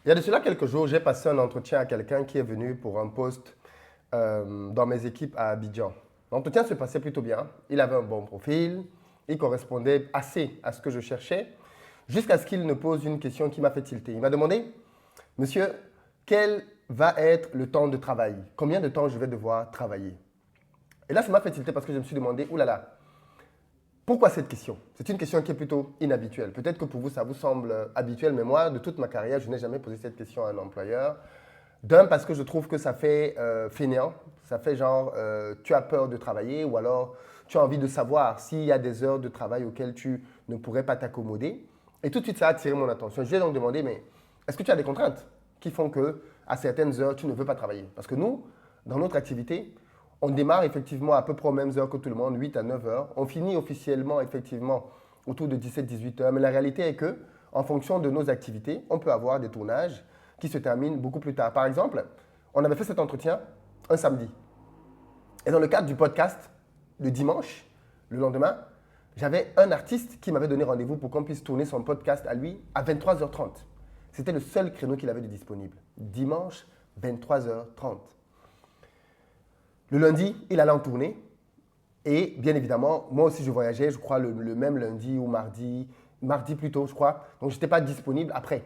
Il y a de cela quelques jours, j'ai passé un entretien à quelqu'un qui est venu pour un poste dans mes équipes à Abidjan. L'entretien se passait plutôt bien. Il avait un bon profil, il correspondait assez à ce que je cherchais, jusqu'à ce qu'il ne pose une question qui m'a fait tilter. Il m'a demandé, Monsieur, quel va être le temps de travail? Combien de temps je vais devoir travailler? Et là, ça m'a fait tilter parce que je me suis demandé, oulala, pourquoi cette question? C'est une question qui est plutôt inhabituelle. Peut-être que pour vous, ça vous semble habituel, mais moi, de toute ma carrière, je n'ai jamais posé cette question à un employeur. D'un, parce que je trouve que ça fait fainéant. Ça fait genre, tu as peur de travailler ou alors tu as envie de savoir s'il y a des heures de travail auxquelles tu ne pourrais pas t'accommoder. Et tout de suite, ça a attiré mon attention. J'ai donc demandé, mais est-ce que tu as des contraintes qui font que à certaines heures, tu ne veux pas travailler? Parce que nous, dans notre activité, on démarre effectivement à peu près aux mêmes heures que tout le monde, 8 à 9 heures. On finit officiellement effectivement autour de 17-18 heures. Mais la réalité est que, en fonction de nos activités, on peut avoir des tournages qui se terminent beaucoup plus tard. Par exemple, on avait fait cet entretien un samedi. Et dans le cadre du podcast, le dimanche, le lendemain, j'avais un artiste qui m'avait donné rendez-vous pour qu'on puisse tourner son podcast à lui à 23h30. C'était le seul créneau qu'il avait de disponible. Dimanche, 23h30. Le lundi, il allait en tournée. Et bien évidemment, moi aussi je voyageais, je crois, le même lundi ou mardi plutôt, je crois. Donc je n'étais pas disponible après.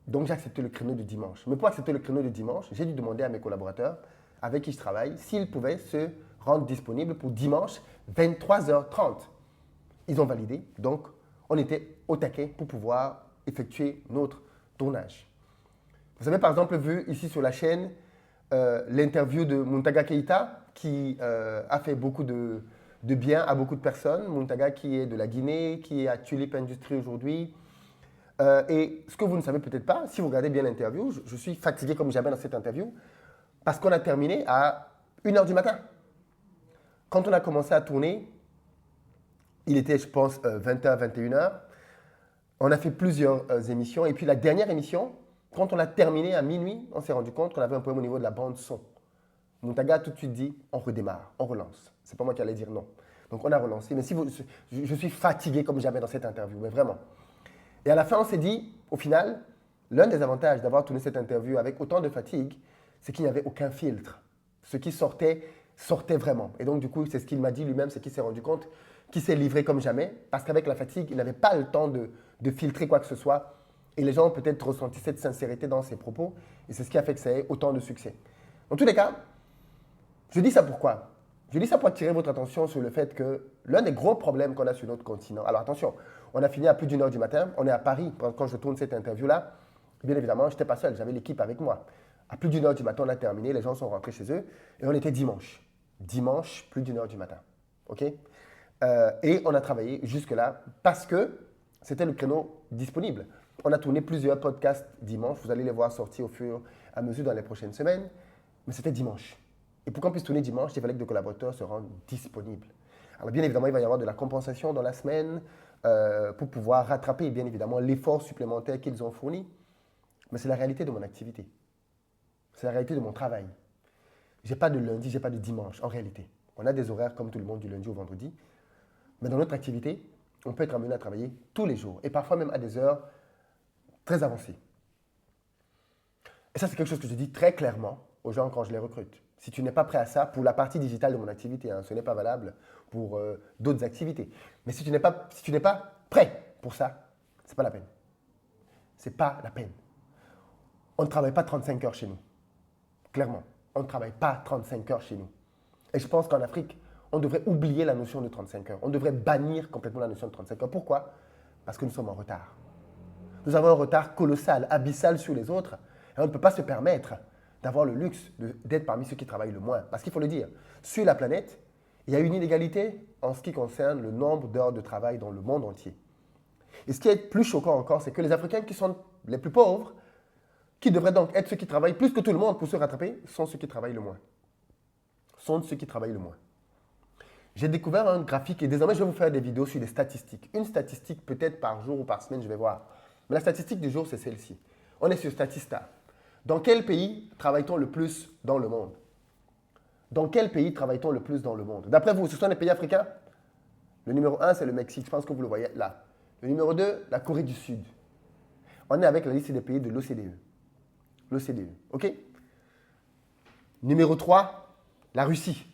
Donc j'ai accepté le créneau de dimanche. Mais pour accepter le créneau de dimanche, j'ai dû demander à mes collaborateurs avec qui je travaille s'ils pouvaient se rendre disponibles pour dimanche 23h30. Ils ont validé, donc on était au taquet pour pouvoir effectuer notre tournage. Vous avez par exemple vu ici sur la chaîne l'interview de Muntaga Keita qui a fait beaucoup de bien à beaucoup de personnes. Muntaga qui est de la Guinée, qui est à Tulip Industries aujourd'hui. Et ce que vous ne savez peut-être pas, si vous regardez bien l'interview, je suis fatigué comme jamais dans cette interview, parce qu'on a terminé à 1h du matin. Quand on a commencé à tourner, il était, je pense, 20h, 21h. On a fait plusieurs émissions. Et puis la dernière émission, quand on a terminé à minuit, on s'est rendu compte qu'on avait un problème au niveau de la bande son. Muntaga a tout de suite dit, on redémarre, on relance. C'est pas moi qui allais dire non. Donc on a relancé. Mais si vous, je suis fatigué comme jamais dans cette interview, mais vraiment. Et à la fin, on s'est dit, au final, l'un des avantages d'avoir tourné cette interview avec autant de fatigue, c'est qu'il n'y avait aucun filtre. Ce qui sortait, sortait vraiment. Et donc, du coup, c'est ce qu'il m'a dit lui-même, c'est qu'il s'est rendu compte qu'il s'est livré comme jamais, parce qu'avec la fatigue, il n'avait pas le temps de filtrer quoi que ce soit. Et les gens ont peut-être ressenti cette sincérité dans ses propos, et c'est ce qui a fait que ça ait autant de succès. Dans tous les cas, je dis ça pourquoi? Je dis ça pour attirer votre attention sur le fait que l'un des gros problèmes qu'on a sur notre continent, alors attention, on a fini à plus d'1h du matin, on est à Paris quand je tourne cette interview-là. Bien évidemment, je n'étais pas seul, j'avais l'équipe avec moi. À plus d'1h du matin, on a terminé, les gens sont rentrés chez eux et on était dimanche. Dimanche, plus d'1h du matin. OK? Et on a travaillé jusque-là parce que c'était le créneau disponible. On a tourné plusieurs podcasts dimanche, vous allez les voir sortir au fur et à mesure dans les prochaines semaines, mais c'était dimanche. Et pour qu'on puisse tourner dimanche, il fallait que les collaborateurs se rendent disponibles. Alors bien évidemment, il va y avoir de la compensation dans la semaine pour pouvoir rattraper bien évidemment l'effort supplémentaire qu'ils ont fourni. Mais c'est la réalité de mon activité. C'est la réalité de mon travail. Je n'ai pas de lundi, je n'ai pas de dimanche en réalité. On a des horaires comme tout le monde du lundi au vendredi. Mais dans notre activité, on peut être amené à travailler tous les jours et parfois même à des heures très avancées. Et ça, c'est quelque chose que je dis très clairement aux gens quand je les recrute. Si tu n'es pas prêt à ça, pour la partie digitale de mon activité, hein, ce n'est pas valable pour d'autres activités. Mais si tu n'es pas prêt pour ça, ce n'est pas la peine. Ce n'est pas la peine. On ne travaille pas 35 heures chez nous. Clairement, on ne travaille pas 35 heures chez nous. Et je pense qu'en Afrique, on devrait oublier la notion de 35 heures. On devrait bannir complètement la notion de 35 heures. Pourquoi? Parce que nous sommes en retard. Nous avons un retard colossal, abyssal sur les autres. Et on ne peut pas se permettre d'avoir le luxe d'être parmi ceux qui travaillent le moins. Parce qu'il faut le dire, sur la planète, il y a une inégalité en ce qui concerne le nombre d'heures de travail dans le monde entier. Et ce qui est plus choquant encore, c'est que les Africains qui sont les plus pauvres, qui devraient donc être ceux qui travaillent plus que tout le monde pour se rattraper, sont ceux qui travaillent le moins. Sont ceux qui travaillent le moins. J'ai découvert un graphique et désormais je vais vous faire des vidéos sur des statistiques. Une statistique peut-être par jour ou par semaine, je vais voir. Mais la statistique du jour, c'est celle-ci. On est sur Statista. Dans quel pays travaille-t-on le plus dans le monde? Dans quel pays travaille-t-on le plus dans le monde? D'après vous, ce sont les pays africains? Le numéro 1, c'est le Mexique. Je pense que vous le voyez là. Le numéro 2, la Corée du Sud. On est avec la liste des pays de l'OCDE. l'OCDE. OK? Numéro 3, la Russie.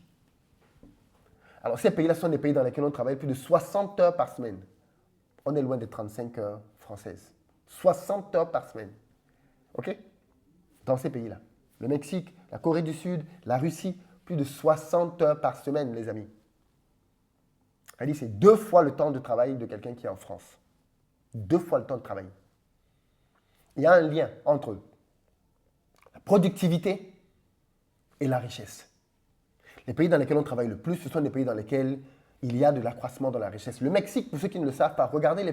Alors, ces pays-là sont des pays dans lesquels on travaille plus de 60 heures par semaine. On est loin des 35 heures françaises. 60 heures par semaine. OK? Dans ces pays-là. Le Mexique, la Corée du Sud, la Russie, plus de 60 heures par semaine, les amis. C'est 2 fois le temps de travail de quelqu'un qui est en France. 2 fois le temps de travail. Il y a un lien entre la productivité et la richesse. Les pays dans lesquels on travaille le plus, ce sont des pays dans lesquels il y a de l'accroissement dans la richesse. Le Mexique, pour ceux qui ne le savent pas, regardez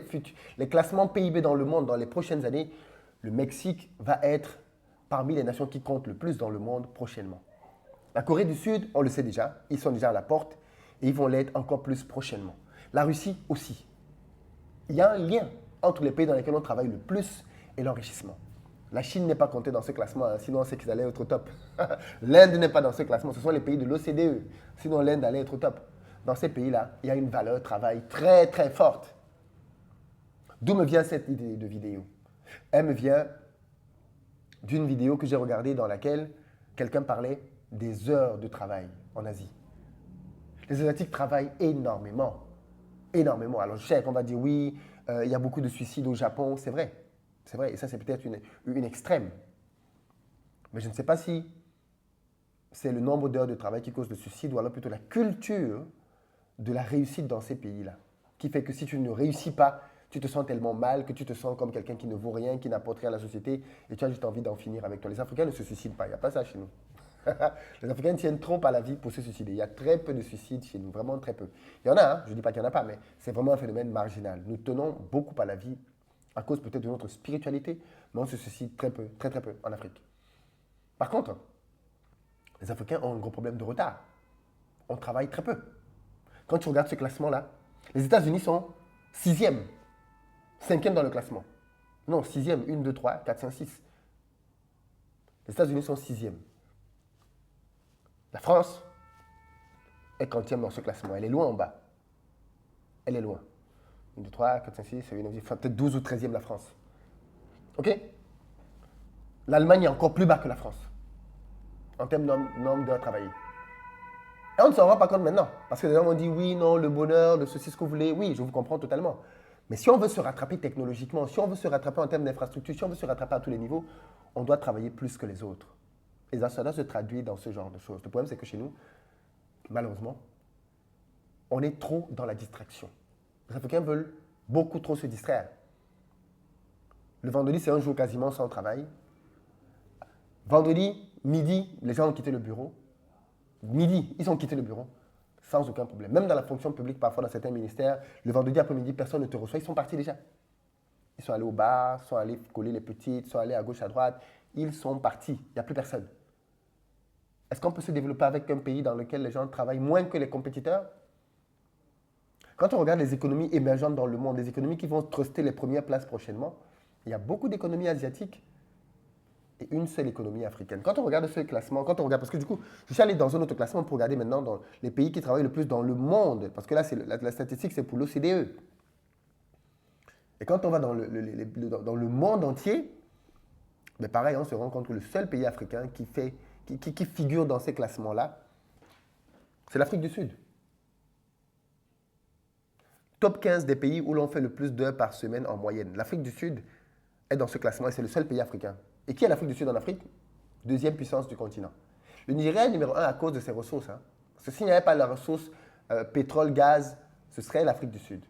les classements PIB dans le monde dans les prochaines années. Le Mexique va être parmi les nations qui comptent le plus dans le monde prochainement. La Corée du Sud, on le sait déjà, ils sont déjà à la porte et ils vont l'être encore plus prochainement. La Russie aussi. Il y a un lien entre les pays dans lesquels on travaille le plus et l'enrichissement. La Chine n'est pas comptée dans ce classement, hein, sinon on sait qu'ils allaient être au top. L'Inde n'est pas dans ce classement, ce sont les pays de l'OCDE, sinon l'Inde allait être au top. Dans ces pays-là, il y a une valeur travail très très forte. D'où me vient cette idée de vidéo? Elle me vient d'une vidéo que j'ai regardée dans laquelle quelqu'un parlait des heures de travail en Asie. Les Asiatiques travaillent énormément. Énormément. Alors je sais qu'on va dire oui, il y a beaucoup de suicides au Japon, c'est vrai. C'est vrai, et ça c'est peut-être une extrême. Mais je ne sais pas si c'est le nombre d'heures de travail qui cause le suicide ou alors plutôt la culture de la réussite dans ces pays-là. Qui fait que si tu ne réussis pas, tu te sens tellement mal que tu te sens comme quelqu'un qui ne vaut rien, qui n'apporte rien à la société et tu as juste envie d'en finir avec toi. Les Africains ne se suicident pas, il n'y a pas ça chez nous. Les Africains tiennent trop à la vie pour se suicider. Il y a très peu de suicides chez nous, vraiment très peu. Il y en a, hein, je ne dis pas qu'il n'y en a pas, mais c'est vraiment un phénomène marginal. Nous tenons beaucoup à la vie à cause peut-être de notre spiritualité, mais on se suicide très peu, très très peu en Afrique. Par contre, les Africains ont un gros problème de retard. On travaille très peu. Quand tu regardes ce classement-là, les États-Unis sont 6e, 5e dans le classement. Non, 6e, 1, 2, 3, 4, 5, 6. Les États-Unis sont 6e. La France est 40e dans ce classement. Elle est loin en bas. Elle est loin. 1, 2, 3, 4, 5, 6, 7, 8, 9, 10, peut-être 12 ou 13e la France. OK? L'Allemagne est encore plus bas que la France en termes de nombre d'heures travaillées. Et on ne s'en rend pas compte maintenant. Parce que les gens vont dire oui, non, le bonheur, le ceci, ce que vous voulez. Oui, je vous comprends totalement. Mais si on veut se rattraper technologiquement, si on veut se rattraper en termes d'infrastructure, si on veut se rattraper à tous les niveaux, on doit travailler plus que les autres. Et ça se traduit dans ce genre de choses. Le problème, c'est que chez nous, malheureusement, on est trop dans la distraction. Les Africains veulent beaucoup trop se distraire. Le vendredi, c'est un jour quasiment sans travail. Vendredi, midi, les gens ont quitté le bureau. Midi, ils ont quitté le bureau sans aucun problème. Même dans la fonction publique, parfois dans certains ministères, le vendredi après-midi, personne ne te reçoit. Ils sont partis déjà. Ils sont allés au bar, sont allés coller les petites, sont allés à gauche, à droite. Ils sont partis. Il n'y a plus personne. Est-ce qu'on peut se développer avec un pays dans lequel les gens travaillent moins que les compétiteurs? Quand on regarde les économies émergentes dans le monde, les économies qui vont truster les premières places prochainement, il y a beaucoup d'économies asiatiques et une seule économie africaine. Quand on regarde ce classement, quand on regarde, parce que du coup, je suis allé dans un autre classement pour regarder maintenant dans les pays qui travaillent le plus dans le monde, parce que là, la statistique, c'est pour l'OCDE. Et quand on va dans le monde entier, mais pareil, on se rend compte que le seul pays africain qui figure dans ces classements-là, c'est l'Afrique du Sud. Top 15 des pays où l'on fait le plus d'heures par semaine en moyenne. L'Afrique du Sud est dans ce classement et c'est le seul pays africain. Et qui est l'Afrique du Sud en Afrique? Deuxième puissance du continent. Le Nigeria est numéro 1 à cause de ses ressources. Hein. Parce que s'il n'y avait pas la ressource pétrole, gaz, ce serait l'Afrique du Sud.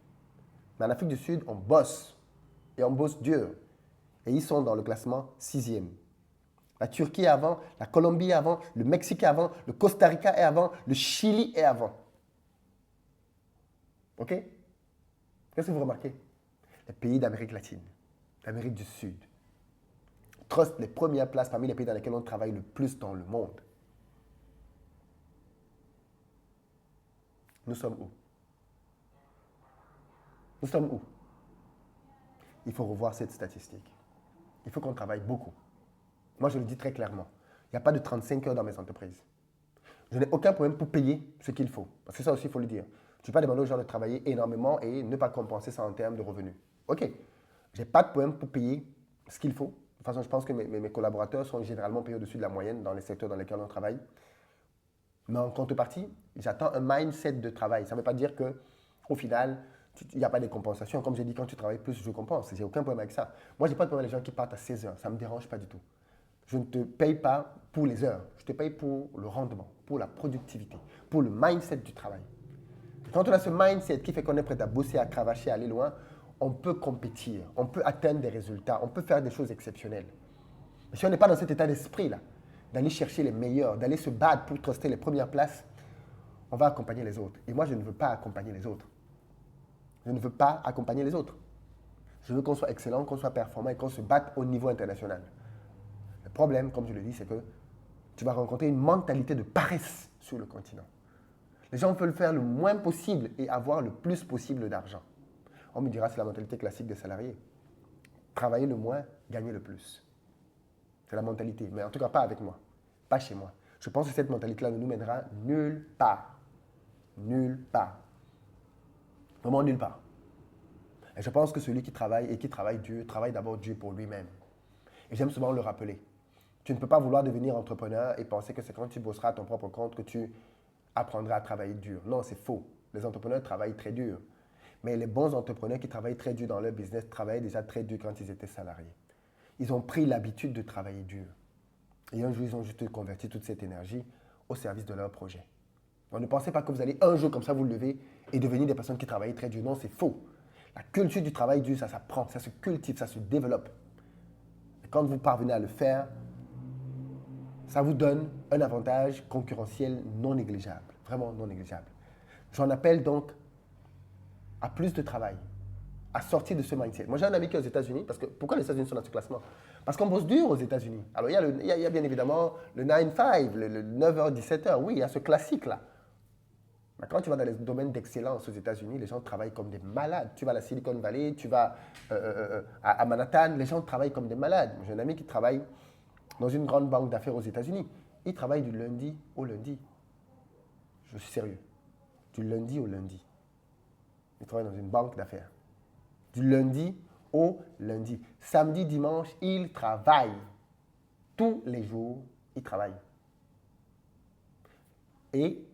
Mais en Afrique du Sud, on bosse. Et on bosse dur. Et ils sont dans le classement 6e. La Turquie est avant, la Colombie est avant, le Mexique est avant, le Costa Rica est avant, le Chili est avant. OK? Qu'est-ce que vous remarquez? Les pays d'Amérique latine, d'Amérique du Sud, trustent les premières places parmi les pays dans lesquels on travaille le plus dans le monde. Nous sommes où? Nous sommes où? Il faut revoir cette statistique. Il faut qu'on travaille beaucoup. Moi, je le dis très clairement. Il n'y a pas de 35 heures dans mes entreprises. Je n'ai aucun problème pour payer ce qu'il faut. Parce que ça aussi, il faut le dire. Tu ne peux pas demander aux gens de travailler énormément et ne pas compenser ça en termes de revenus. OK. Je n'ai pas de problème pour payer ce qu'il faut. toute façon, je pense que mes collaborateurs sont généralement payés au-dessus de la moyenne dans les secteurs dans lesquels on travaille. Mais en contrepartie, j'attends un mindset de travail. Ça ne veut pas dire qu'au final, il n'y a pas de compensation. Comme j'ai dit, quand tu travailles plus, je compense. J'ai aucun problème avec ça. Moi, je n'ai pas de problème avec les gens qui partent à 16 heures. Ça ne me dérange pas du tout. Je ne te paye pas pour les heures. Je te paye pour le rendement, pour la productivité, pour le mindset du travail. Quand on a ce mindset qui fait qu'on est prêt à bosser, à cravacher, à aller loin, on peut compétir, on peut atteindre des résultats, on peut faire des choses exceptionnelles. Mais si on n'est pas dans cet état d'esprit-là, d'aller chercher les meilleurs, d'aller se battre pour truster les premières places, on va accompagner les autres. Et moi, je ne veux pas accompagner les autres. Je ne veux pas accompagner les autres. Je veux qu'on soit excellent, qu'on soit performant et qu'on se batte au niveau international. Le problème, comme je le dis, c'est que tu vas rencontrer une mentalité de paresse sur le continent. Les gens veulent faire le moins possible et avoir le plus possible d'argent. On me dira, c'est la mentalité classique des salariés. Travailler le moins, gagner le plus. C'est la mentalité, mais en tout cas pas avec moi, pas chez moi. Je pense que cette mentalité-là ne nous mènera nulle part. Nulle part. Vraiment nulle part. Et je pense que celui qui travaille et qui travaille Dieu, travaille d'abord Dieu pour lui-même. Et j'aime souvent le rappeler. Tu ne peux pas vouloir devenir entrepreneur et penser que c'est quand tu bosseras à ton propre compte que tu apprendras à travailler dur. Non, c'est faux. Les entrepreneurs travaillent très dur. Mais les bons entrepreneurs qui travaillent très dur dans leur business travaillaient déjà très dur quand ils étaient salariés. Ils ont pris l'habitude de travailler dur. Et un jour, ils ont juste converti toute cette énergie au service de leur projet. Donc, ne pensez pas que vous allez un jour comme ça vous lever et devenir des personnes qui travaillent très dur. Non, c'est faux. La culture du travail dur, ça s'apprend, ça se cultive, ça se développe. Et quand vous parvenez à le faire, ça vous donne un avantage concurrentiel non négligeable, vraiment non négligeable. J'en appelle donc à plus de travail, à sortir de ce mindset. Moi, j'ai un ami qui est aux États-Unis, parce que pourquoi les États-Unis sont dans ce classement? Parce qu'on bosse dur aux États-Unis. Alors, il y a bien évidemment le 9-5, le 9h, 17h, oui, il y a ce classique-là. Mais quand tu vas dans les domaines d'excellence aux États-Unis, les gens travaillent comme des malades. Tu vas à la Silicon Valley, tu vas à Manhattan, les gens travaillent comme des malades. J'ai un ami qui travaille dans une grande banque d'affaires aux États-Unis. Il travaille du lundi au lundi. Je suis sérieux. Du lundi au lundi. Il travaille dans une banque d'affaires. Du lundi au lundi. Samedi, dimanche, il travaille. Tous les jours, il travaille. Et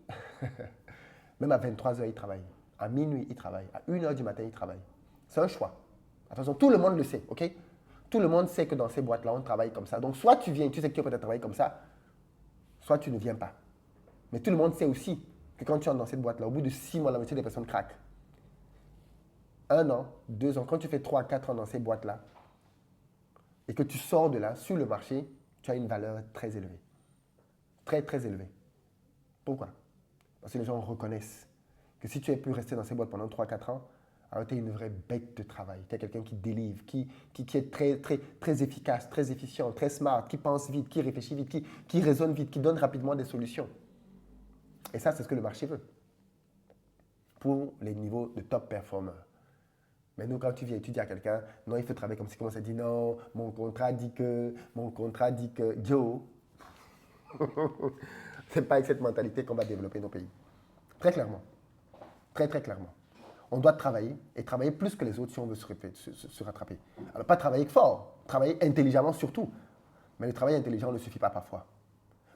même à 23h, il travaille. À minuit, il travaille. À 1h du matin, il travaille. C'est un choix. Attention, tout le monde le sait, ok? Tout le monde sait que dans ces boîtes-là, on travaille comme ça. Donc, soit tu viens, tu sais que tu es peut-être travailler comme ça, soit tu ne viens pas. Mais tout le monde sait aussi que quand tu entres dans cette boîte-là, au bout de 6 mois, la moitié des personnes craquent. 1 an, 2 ans, quand tu fais 3, 4 ans dans ces boîtes-là, et que tu sors de là, sur le marché, tu as une valeur très élevée. Très, très élevée. Pourquoi? Parce que les gens reconnaissent que si tu as pu rester dans ces boîtes pendant 3, 4 ans, alors tu es une vraie bête de travail. Tu es quelqu'un qui délivre, qui est très, très, très efficace, très efficient, très smart, qui pense vite, qui réfléchit vite, qui raisonne vite, qui donne rapidement des solutions. Et ça, c'est ce que le marché veut pour les niveaux de top performers. Mais nous, quand tu viens étudier à quelqu'un, non, il faut travailler comme si commence à dire non, mon contrat dit que, Joe, c'est pas avec cette mentalité qu'on va développer nos pays. Très clairement. Très, très clairement. On doit travailler et travailler plus que les autres si on veut se rattraper. Alors, pas travailler fort, travailler intelligemment surtout. Mais le travail intelligent ne suffit pas parfois.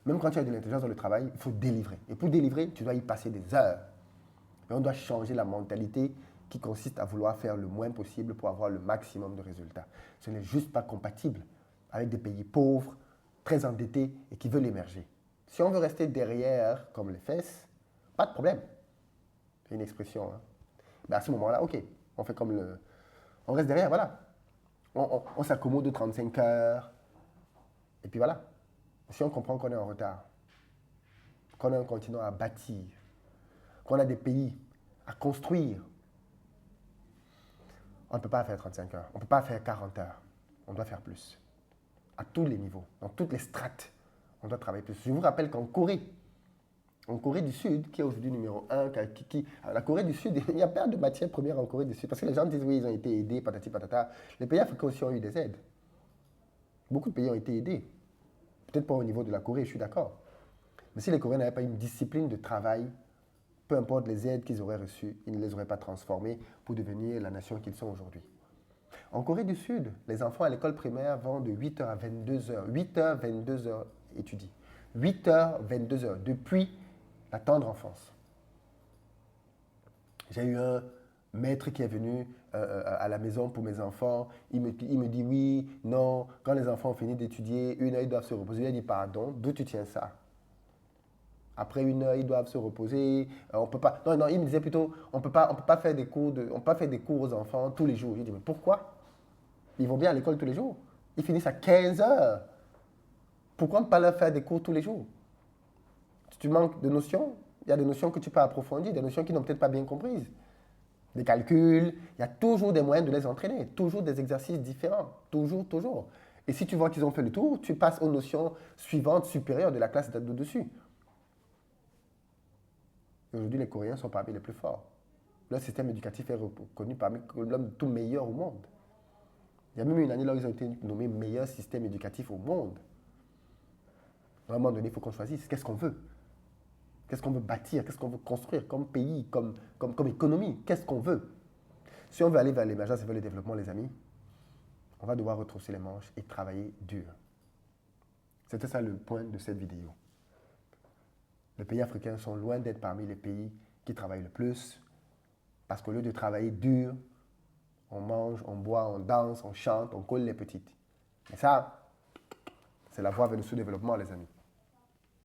Même quand tu as de l'intelligence dans le travail, il faut délivrer. Et pour délivrer, tu dois y passer des heures. Et on doit changer la mentalité qui consiste à vouloir faire le moins possible pour avoir le maximum de résultats. Ce n'est juste pas compatible avec des pays pauvres, très endettés et qui veulent émerger. Si on veut rester derrière comme les fesses, pas de problème. C'est une expression. Hein. Ben à ce moment-là, ok, on fait comme le... On reste derrière, voilà. On s'accommode de 35 heures. Et puis voilà. Si on comprend qu'on est en retard, qu'on a un continent à bâtir, qu'on a des pays à construire, on ne peut pas faire 35 heures, on ne peut pas faire 40 heures. On doit faire plus. À tous les niveaux, dans toutes les strates, on doit travailler plus. Je vous rappelle qu'en Corée du Sud, qui est aujourd'hui numéro 1, la Corée du Sud, il y a pas de matières premières en Corée du Sud. Parce que les gens disent, oui, ils ont été aidés, patati patata. Les pays africains aussi ont eu des aides. Beaucoup de pays ont été aidés. Peut-être pas au niveau de la Corée, je suis d'accord. Mais si les Coréens n'avaient pas une discipline de travail, peu importe les aides qu'ils auraient reçues, ils ne les auraient pas transformées pour devenir la nation qu'ils sont aujourd'hui. En Corée du Sud, les enfants à l'école primaire vont de 8 heures à 22 heures. 8 heures, 22 heures étudient. 8 heures, 22 heures, depuis la tendre enfance. J'ai eu un maître qui est venu à la maison pour mes enfants. Il me dit oui, non, quand les enfants ont fini d'étudier, 1 heure, ils doivent se reposer. Il a dit pardon, d'où tu tiens ça? Après 1 heure, ils doivent se reposer. On peut pas. Non, non, il me disait plutôt, on peut pas faire des cours on peut pas faire des cours aux enfants tous les jours. Je dis mais pourquoi? Ils vont bien à l'école tous les jours. Ils finissent à 15 heures. Pourquoi ne pas leur faire des cours tous les jours? Si tu manques de notions, il y a des notions que tu peux approfondir, des notions qu'ils n'ont peut-être pas bien comprises. Des calculs, il y a toujours des moyens de les entraîner, toujours des exercices différents, toujours, toujours. Et si tu vois qu'ils ont fait le tour, tu passes aux notions suivantes, supérieures de la classe de-dessus. Aujourd'hui, les Coréens sont parmi les plus forts. Leur système éducatif est reconnu parmi l'homme tout meilleur au monde. Il y a même une année là où ils ont été nommés meilleur système éducatif au monde. À un moment donné, il faut qu'on choisisse qu'est-ce qu'on veut. Qu'est-ce qu'on veut bâtir, qu'est-ce qu'on veut construire comme pays, comme économie, qu'est-ce qu'on veut. Si on veut aller vers l'émergence et vers le développement, les amis, on va devoir retrousser les manches et travailler dur. C'était ça le point de cette vidéo. Les pays africains sont loin d'être parmi les pays qui travaillent le plus, parce qu'au lieu de travailler dur, on mange, on boit, on danse, on chante, on colle les petites. Et ça, c'est la voie vers le sous-développement, les amis.